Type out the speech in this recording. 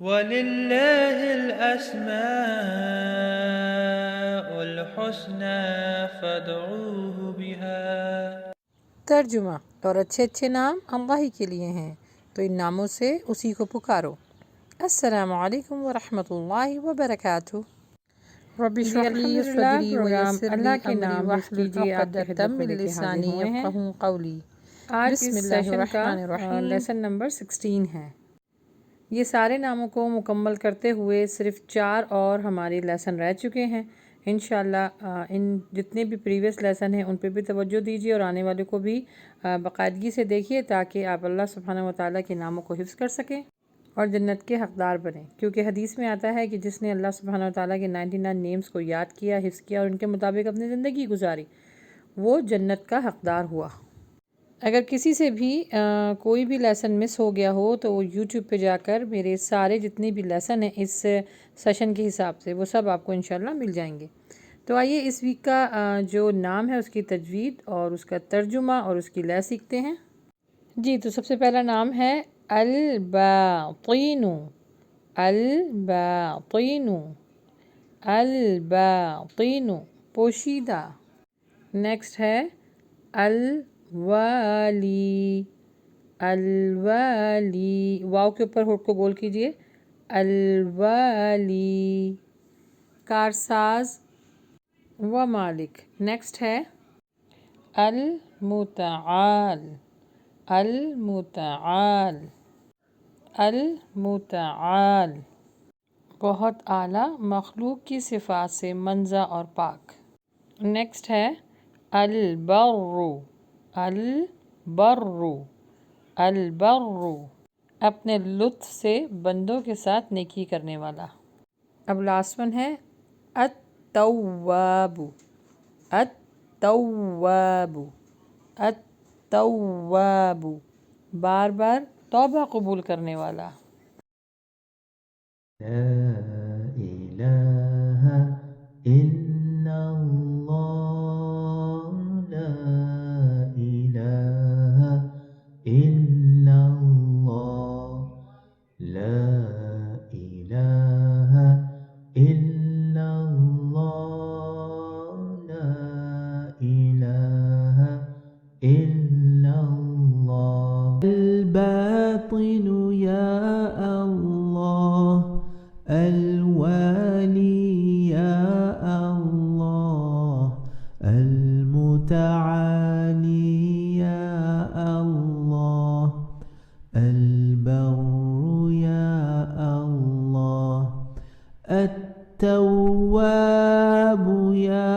وَلِلَّهِ الْأَسْمَاءُ الْحُسْنَى فَادْعُوهُ بِهَا۔ ترجمہ، اور اچھے اچھے نام اللہ ہی کے لیے ہیں تو ان ناموں سے اسی کو پکارو۔ السلام علیکم ورحمۃ اللہ وبرکاتہ۔ رب اشرح لی صدری ویسر لی امری واحلل عقدۃ من لسانی یفقہوا قولی۔ بسم اللہ الرحمن الرحیم۔ لیسن نمبر 16 ہے۔ یہ سارے ناموں کو مکمل کرتے ہوئے صرف 4 اور ہمارے لیسن رہ چکے ہیں۔ انشاءاللہ ان جتنے بھی پریویس لیسن ہیں ان پہ بھی توجہ دیجیے اور آنے والے کو بھی باقاعدگی سے دیکھیے تاکہ آپ اللہ سبحانہ وتعالیٰ کے ناموں کو حفظ کر سکیں اور جنت کے حقدار بنیں، کیونکہ حدیث میں آتا ہے کہ جس نے اللہ سبحانہ وتعالیٰ کے 99 نیمز کو یاد کیا، حفظ کیا اور ان کے مطابق اپنی زندگی گزاری، وہ جنت کا حقدار ہوا۔ اگر کسی سے بھی کوئی بھی لیسن مس ہو گیا ہو تو وہ یوٹیوب پہ جا کر میرے سارے جتنے بھی لیسن ہیں اس سیشن کے حساب سے وہ سب آپ کو انشاءاللہ مل جائیں گے۔ تو آئیے اس ویک کا جو نام ہے اس کی تجوید اور اس کا ترجمہ اور اس کی لے سیکھتے ہیں۔ جی، تو سب سے پہلا نام ہے الباطین۔ الباطین، الباطین، پوشیدہ۔ نیکسٹ ہے الوالی۔ الوالی، واو کے اوپر ہونٹ کو گول کیجئے، الوالی، کارساز و مالک۔ نیکسٹ ہے المتعال۔ المتعال، المتعال، بہت اعلیٰ، مخلوق کی صفات سے منزہ اور پاک۔ نیکسٹ ہے البر۔ البر، البر، اپنے لطف سے بندوں کے ساتھ نیکی کرنے والا۔ اب لاسٹ ون ہے التواب۔ التواب، التواب، بار بار توبہ قبول کرنے والا۔ لا إله إلا الله، لا إله إلا الله، لا إله إلا الله، لا إله إلا الله، الباطن يا الله، الوالي يا الله، المتعالي يا الله، البر يا الله، التواب يا